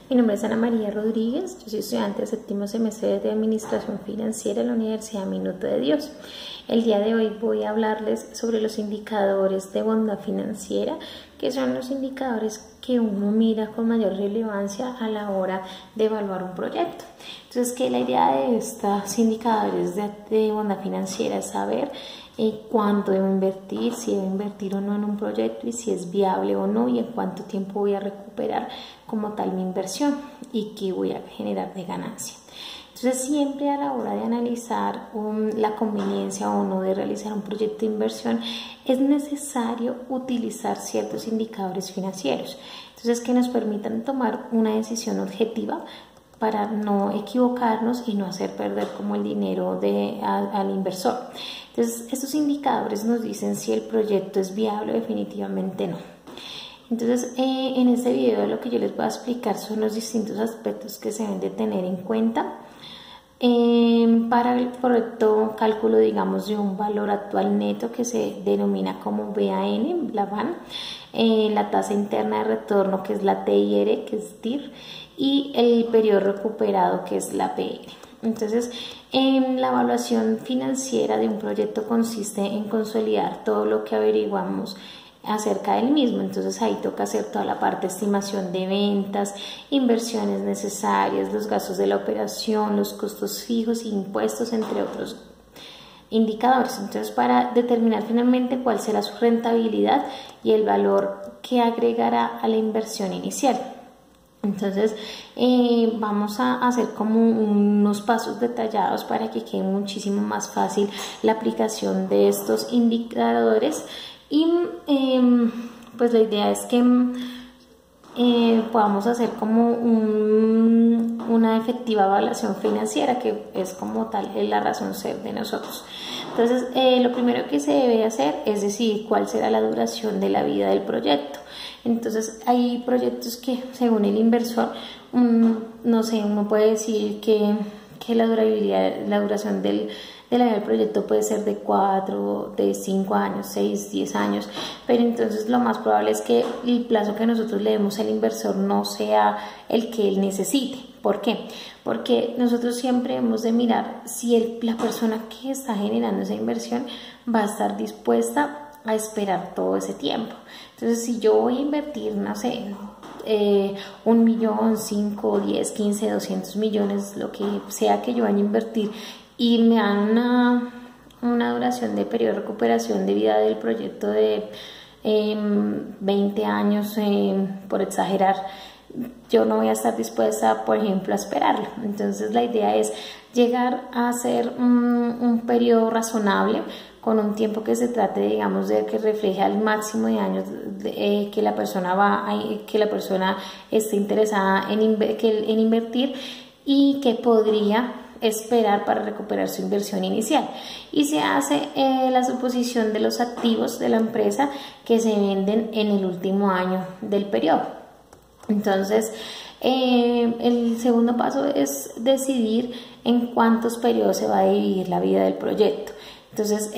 Mi nombre es Ana María Rodríguez, yo soy estudiante del séptimo semestre de Administración Financiera en la Universidad Minuto de Dios. El día de hoy voy a hablarles sobre los indicadores de bondad financiera, que son los indicadores que uno mira con mayor relevancia a la hora de evaluar un proyecto. Entonces, que la idea de estos indicadores de bondad financiera es saber cuánto debo invertir, si debo invertir o no en un proyecto y si es viable o no y en cuánto tiempo voy a recuperar como tal mi inversión y qué voy a generar de ganancia. Entonces, siempre a la hora de analizar la conveniencia o no de realizar un proyecto de inversión es necesario utilizar ciertos indicadores financieros, entonces que nos permitan tomar una decisión objetiva para no equivocarnos y no hacer perder como el dinero al inversor. Entonces, estos indicadores nos dicen si el proyecto es viable o definitivamente no. Entonces, en este video lo que yo les voy a explicar son los distintos aspectos que se deben de tener en cuenta para el correcto cálculo, digamos, de un valor actual neto que se denomina como BAN, la BAN, la tasa interna de retorno, que es la TIR, que es TIR, y el periodo recuperado, que es la PR. Entonces, la evaluación financiera de un proyecto consiste en consolidar todo lo que averiguamos acerca del mismo. Entonces ahí toca hacer toda la parte de estimación de ventas, inversiones necesarias, los gastos de la operación, los costos fijos e impuestos, entre otros indicadores. Entonces, para determinar finalmente cuál será su rentabilidad y el valor que agregará a la inversión inicial. Entonces, vamos a hacer como unos pasos detallados para que quede muchísimo más fácil la aplicación de estos indicadores. Y pues la idea es que podamos hacer como una efectiva evaluación financiera, que es como tal la razón ser de nosotros. Entonces, lo primero que se debe hacer es decidir cuál será la duración de la vida del proyecto. Entonces, hay proyectos que, según el inversor, no sé, uno puede decir que la duración de la vida del proyecto puede ser de 4, de 5 años, 6, 10 años, pero entonces lo más probable es que el plazo que nosotros le demos al inversor no sea el que él necesite. ¿Por qué? Porque nosotros siempre hemos de mirar si la persona que está generando esa inversión va a estar dispuesta a esperar todo ese tiempo. Entonces, si yo voy a invertir, no sé, 1 millón, 5, 10, 15, 200 millones, lo que sea que yo vaya a invertir, y me dan una duración de periodo de recuperación de vida del proyecto de 20 años, por exagerar, yo no voy a estar dispuesta, por ejemplo, a esperarlo. Entonces, la idea es llegar a hacer un periodo razonable con un tiempo que se trate, digamos, de que refleje al máximo de años que la persona esté interesada en invertir y que podría esperar para recuperar su inversión inicial. Y se hace la suposición de los activos de la empresa que se venden en el último año del periodo. Entonces, el segundo paso es decidir en cuántos periodos se va a dividir la vida del proyecto. Entonces,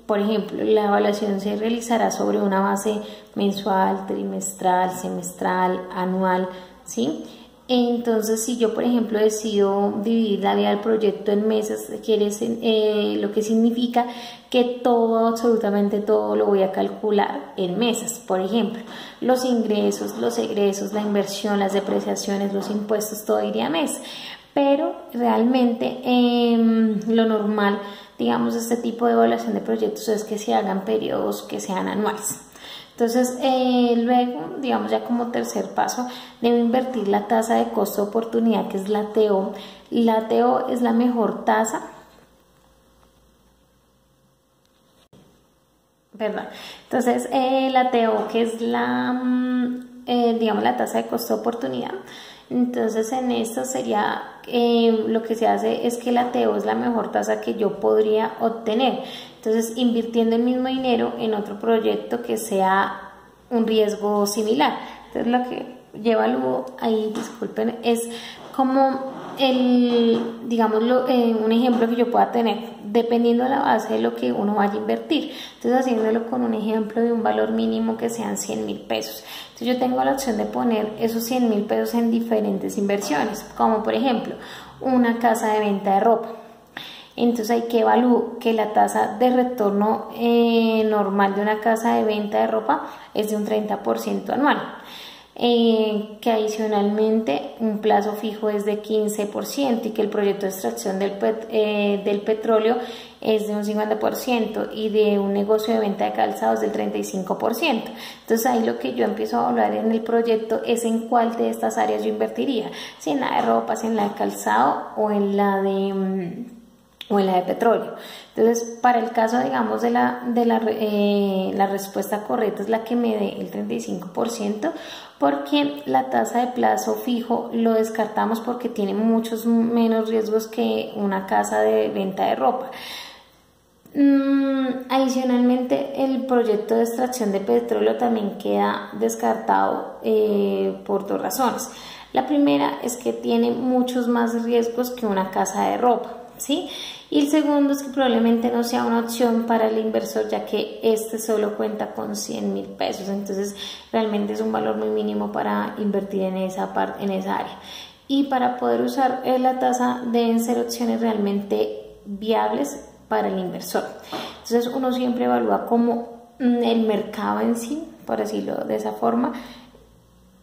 por ejemplo, la evaluación se realizará sobre una base mensual, trimestral, semestral, anual, ¿sí? Entonces, si yo, por ejemplo, decido dividir la vida del proyecto en meses, lo que significa que todo, absolutamente todo, lo voy a calcular en meses. Por ejemplo, los ingresos, los egresos, la inversión, las depreciaciones, los impuestos, todo iría a mes. Pero realmente lo normal, digamos, este tipo de evaluación de proyectos es que se hagan periodos que sean anuales. Entonces, luego, digamos, ya como tercer paso, debo invertir la tasa de costo de oportunidad, que es la TO. La TO es la mejor tasa, ¿verdad? Entonces, la TO, que es digamos, la tasa de costo de oportunidad. Entonces, en esto sería, lo que se hace es que la TO es la mejor tasa que yo podría obtener. Entonces, invirtiendo el mismo dinero en otro proyecto que sea un riesgo similar. Entonces, lo que yo evalúo ahí, disculpen, es como un ejemplo que yo pueda tener, dependiendo de la base de lo que uno vaya a invertir. Entonces, haciéndolo con un ejemplo de un valor mínimo que sean 100.000 pesos. Entonces, yo tengo la opción de poner esos 100.000 pesos en diferentes inversiones, como por ejemplo, una casa de venta de ropa. Entonces hay que evaluar que la tasa de retorno normal de una casa de venta de ropa es de un 30% anual, que adicionalmente un plazo fijo es de 15% y que el proyecto de extracción del petróleo es de un 50% y de un negocio de venta de calzados del 35%. Entonces ahí lo que yo empiezo a hablar en el proyecto es en cuál de estas áreas yo invertiría, si en la de ropa, si en la de calzado o en la de petróleo. Entonces, para el caso, digamos, la respuesta correcta es la que me dé el 35%, porque la tasa de plazo fijo lo descartamos porque tiene muchos menos riesgos que una casa de venta de ropa. Adicionalmente, el proyecto de extracción de petróleo también queda descartado por dos razones. La primera es que tiene muchos más riesgos que una casa de ropa, ¿sí? Y el segundo es que probablemente no sea una opción para el inversor, ya que este solo cuenta con 100.000 pesos, entonces realmente es un valor muy mínimo para invertir en esa área. Y para poder usar la tasa deben ser opciones realmente viables para el inversor. Entonces uno siempre evalúa como el mercado en sí, por decirlo de esa forma,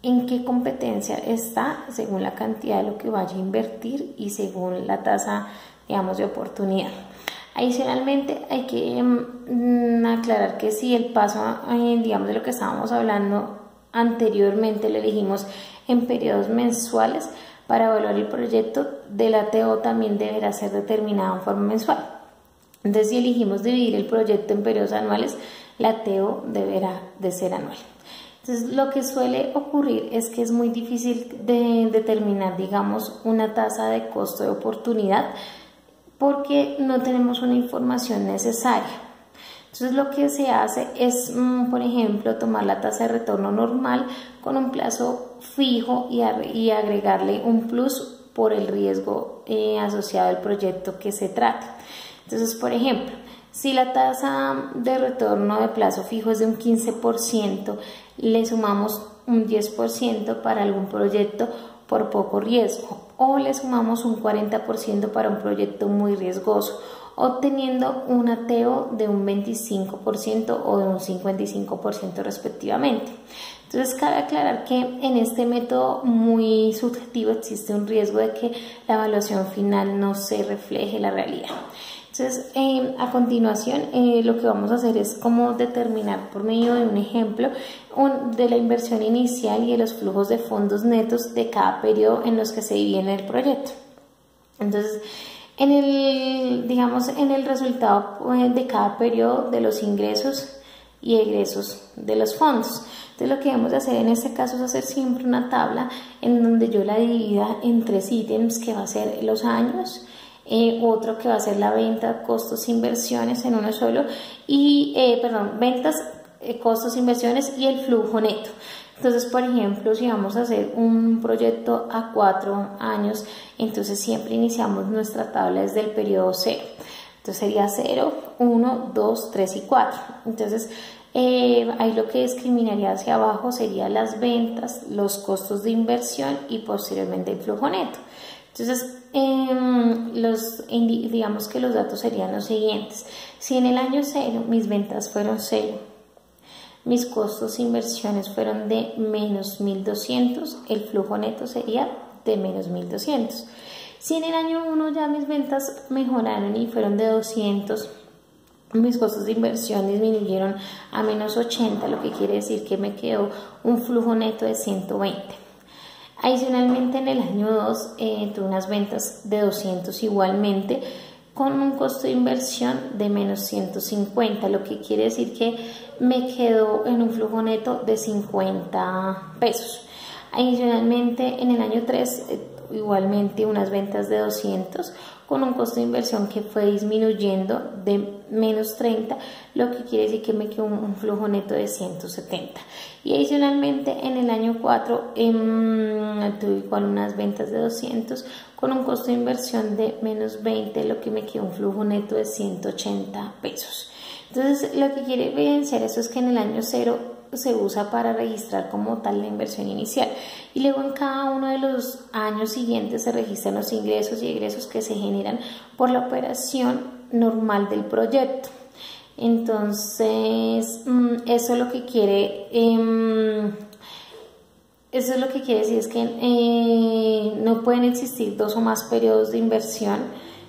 en qué competencia está según la cantidad de lo que vaya a invertir y según la tasa, digamos, de oportunidad. Adicionalmente hay que aclarar que si el paso, digamos, de lo que estábamos hablando anteriormente lo elegimos en periodos mensuales, para evaluar el proyecto del ATO también deberá ser determinado en forma mensual. Entonces, si elegimos dividir el proyecto en periodos anuales, la ATO deberá de ser anual. Entonces, lo que suele ocurrir es que es muy difícil de determinar, digamos, una tasa de costo de oportunidad porque no tenemos una información necesaria. Entonces, lo que se hace es, por ejemplo, tomar la tasa de retorno normal con un plazo fijo y agregarle un plus por el riesgo asociado al proyecto que se trata. Entonces, por ejemplo, si la tasa de retorno de plazo fijo es de un 15%, le sumamos un 10% para algún proyecto por poco riesgo, o le sumamos un 40% para un proyecto muy riesgoso, obteniendo un ATO de un 25% o de un 55% respectivamente. Entonces, cabe aclarar que en este método muy subjetivo existe un riesgo de que la evaluación final no se refleje la realidad. Entonces, a continuación, lo que vamos a hacer es cómo determinar por medio de un ejemplo de la inversión inicial y de los flujos de fondos netos de cada periodo en los que se divide el proyecto. Entonces, en el resultado de cada periodo de los ingresos y egresos de los fondos. Entonces, lo que debemos hacer en este caso es hacer siempre una tabla en donde yo la divida en 3 ítems, que va a ser los años, otro que va a ser la venta, costos, inversiones en uno solo, y ventas, costos, inversiones y el flujo neto. Entonces, por ejemplo, si vamos a hacer un proyecto a 4 años, entonces siempre iniciamos nuestra tabla desde el periodo 0. Entonces sería 0, 1, 2, 3 y 4. Entonces, ahí lo que discriminaría hacia abajo serían las ventas, los costos de inversión y posteriormente el flujo neto. Entonces, digamos que los datos serían los siguientes. Si en el año 0 mis ventas fueron 0, mis costos e inversiones fueron de menos 1.200, el flujo neto sería de menos 1.200. Si en el año 1 ya mis ventas mejoraron y fueron de 200, mis costos de inversión disminuyeron a menos 80, lo que quiere decir que me quedó un flujo neto de 120. Adicionalmente, en el año 2 tuve unas ventas de 200 igualmente, con un costo de inversión de menos 150, lo que quiere decir que me quedó en un flujo neto de 50 pesos. Adicionalmente, en el año 3 igualmente unas ventas de 200 con un costo de inversión que fue disminuyendo de menos 30, lo que quiere decir que me quedó un flujo neto de 170. Y adicionalmente en el año 4 tuve igual unas ventas de 200 con un costo de inversión de menos 20, lo que me quedó un flujo neto de 180 pesos. Entonces lo que quiere evidenciar eso es que en el año 0 se usa para registrar como tal la inversión inicial y luego en cada uno de los años siguientes se registran los ingresos y egresos que se generan por la operación normal del proyecto. Entonces eso lo que quiere decir es que no pueden existir dos o más periodos de inversión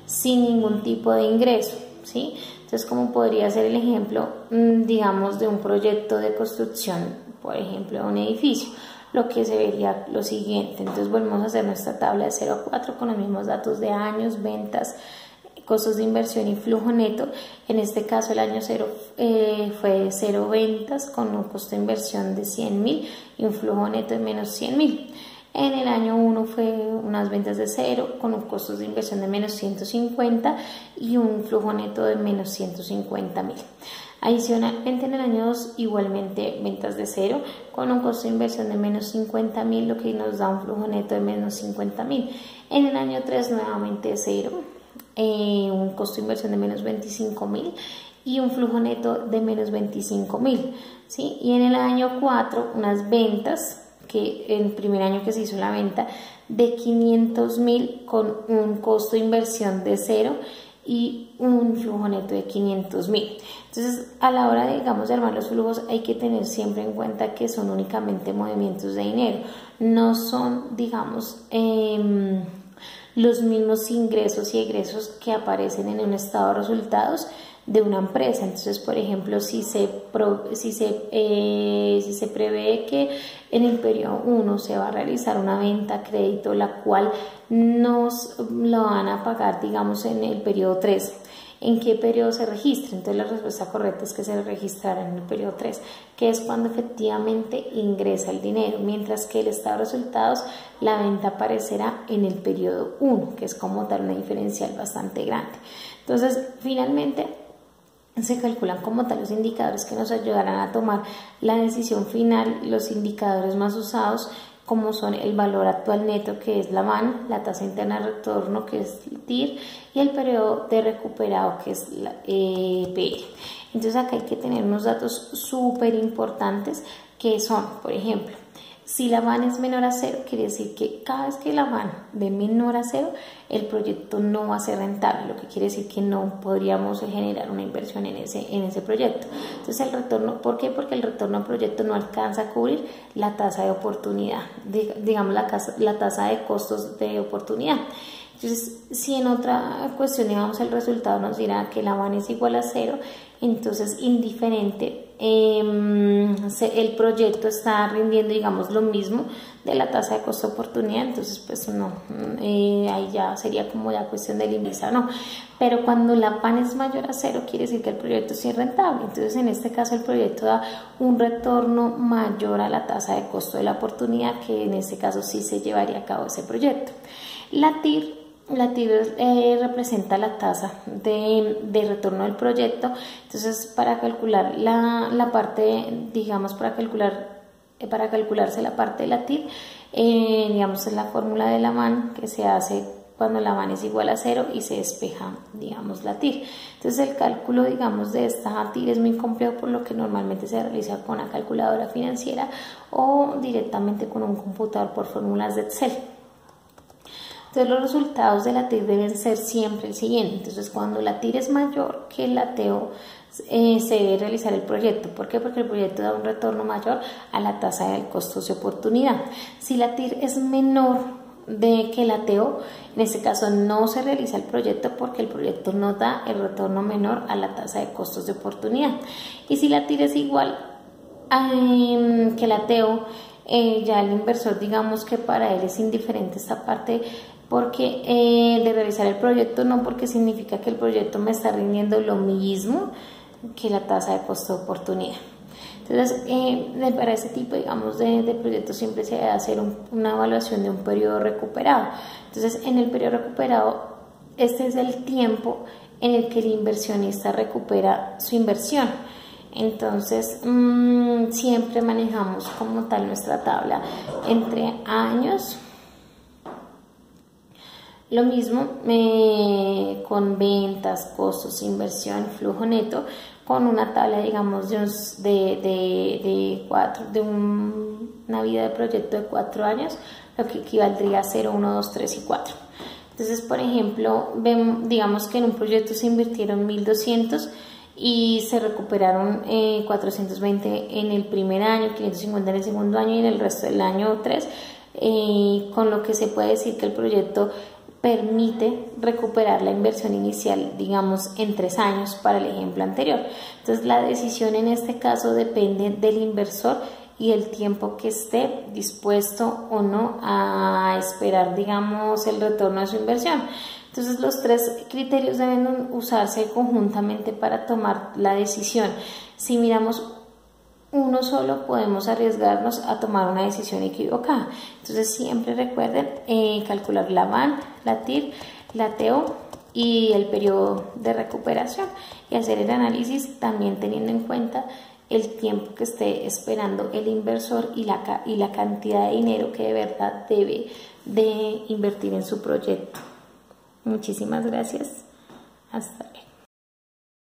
sin ningún tipo de ingreso, ¿sí? Entonces, como podría ser el ejemplo, digamos, de un proyecto de construcción, por ejemplo, de un edificio, lo que se vería lo siguiente. Entonces, volvemos a hacer nuestra tabla de 0 a 4 con los mismos datos de años, ventas, costos de inversión y flujo neto. En este caso, el año 0 fue 0 ventas con un costo de inversión de 100.000 y un flujo neto de menos 100.000. En el año 1 fue unas ventas de 0 con un costo de inversión de menos 150 y un flujo neto de menos 150.000. Adicionalmente en el año 2 igualmente ventas de 0 con un costo de inversión de menos 50.000, lo que nos da un flujo neto de menos 50.000. En el año 3 nuevamente 0, un costo de inversión de menos 25.000 y un flujo neto de menos 25.000, ¿sí? Y en el año 4 unas ventas que en el primer año que se hizo la venta de 500.000 con un costo de inversión de 0 y un flujo neto de 500.000. Entonces, a la hora de, digamos, de armar los flujos hay que tener siempre en cuenta que son únicamente movimientos de dinero, no son, digamos, los mismos ingresos y egresos que aparecen en un estado de resultados de una empresa. Entonces, por ejemplo, si se prevé que en el periodo 1 se va a realizar una venta a crédito, la cual nos lo van a pagar, digamos, en el periodo 3, ¿en qué periodo se registra? Entonces la respuesta correcta es que se registrará en el periodo 3, que es cuando efectivamente ingresa el dinero, mientras que el estado de resultados, la venta aparecerá en el periodo 1, que es como tal una diferencial bastante grande. Entonces, finalmente, se calculan como tal los indicadores que nos ayudarán a tomar la decisión final. Los indicadores más usados como son el valor actual neto, que es la VAN, la tasa interna de retorno, que es el TIR, y el periodo de recuperado, que es la PR. Entonces acá hay que tener unos datos súper importantes que son, por ejemplo, si la VAN es menor a 0, quiere decir que cada vez que la VAN ve menor a 0, el proyecto no va a ser rentable, lo que quiere decir que no podríamos generar una inversión en ese proyecto. Entonces el retorno, ¿por qué? Porque el retorno al proyecto no alcanza a cubrir la tasa de oportunidad, digamos la tasa de costos de oportunidad. Entonces, si en otra cuestión, digamos, el resultado nos dirá que la VAN es igual a 0, entonces indiferente, el proyecto está rindiendo, digamos, lo mismo de la tasa de costo de oportunidad, entonces pues no, ahí ya sería como ya cuestión del índice o no. Pero cuando la VAN es mayor a 0, quiere decir que el proyecto sí es rentable. Entonces en este caso el proyecto da un retorno mayor a la tasa de costo de la oportunidad, que en este caso sí se llevaría a cabo ese proyecto. La TIR representa la tasa de retorno del proyecto. Entonces, para calcular la parte, digamos, para calcularse la parte de la TIR, digamos, es la fórmula de la VAN que se hace cuando la VAN es igual a 0 y se despeja, digamos, la TIR. Entonces, el cálculo, digamos, de esta TIR es muy complejo, por lo que normalmente se realiza con una calculadora financiera o directamente con un computador por fórmulas de Excel. Entonces los resultados de la TIR deben ser siempre el siguiente. Entonces cuando la TIR es mayor que la TO, se debe realizar el proyecto. ¿Por qué? Porque el proyecto da un retorno mayor a la tasa de costos de oportunidad. Si la TIR es menor que la TO, en este caso no se realiza el proyecto porque el proyecto no da el retorno menor a la tasa de costos de oportunidad. Y si la TIR es igual que la TO, ya el inversor, digamos que para él es indiferente esta parte porque de realizar el proyecto, no, porque significa que el proyecto me está rindiendo lo mismo que la tasa de costo de oportunidad. Entonces, para este tipo, digamos, de proyectos siempre se debe hacer una evaluación de un periodo recuperado. Entonces, en el periodo recuperado, este es el tiempo en el que el inversionista recupera su inversión. Entonces, siempre manejamos como tal nuestra tabla entre años. Lo mismo con ventas, costos, inversión, flujo neto, con una tabla, digamos, de una vida de proyecto de 4 años, lo que equivaldría a 0, 1, 2, 3 y 4. Entonces, por ejemplo, digamos que en un proyecto se invirtieron 1.200 y se recuperaron 420 en el primer año, 550 en el segundo año y en el resto del año 3, con lo que se puede decir que el proyecto permite recuperar la inversión inicial, digamos, en 3 años para el ejemplo anterior. Entonces, la decisión en este caso depende del inversor y el tiempo que esté dispuesto o no a esperar, digamos, el retorno de su inversión. Entonces, los 3 criterios deben usarse conjuntamente para tomar la decisión. Si miramos uno solo, podemos arriesgarnos a tomar una decisión equivocada. Entonces, siempre recuerden calcular la VAN, la TIR, la TO y el periodo de recuperación, y hacer el análisis también teniendo en cuenta el tiempo que esté esperando el inversor y la cantidad de dinero que de verdad debe de invertir en su proyecto. Muchísimas gracias. Hasta luego.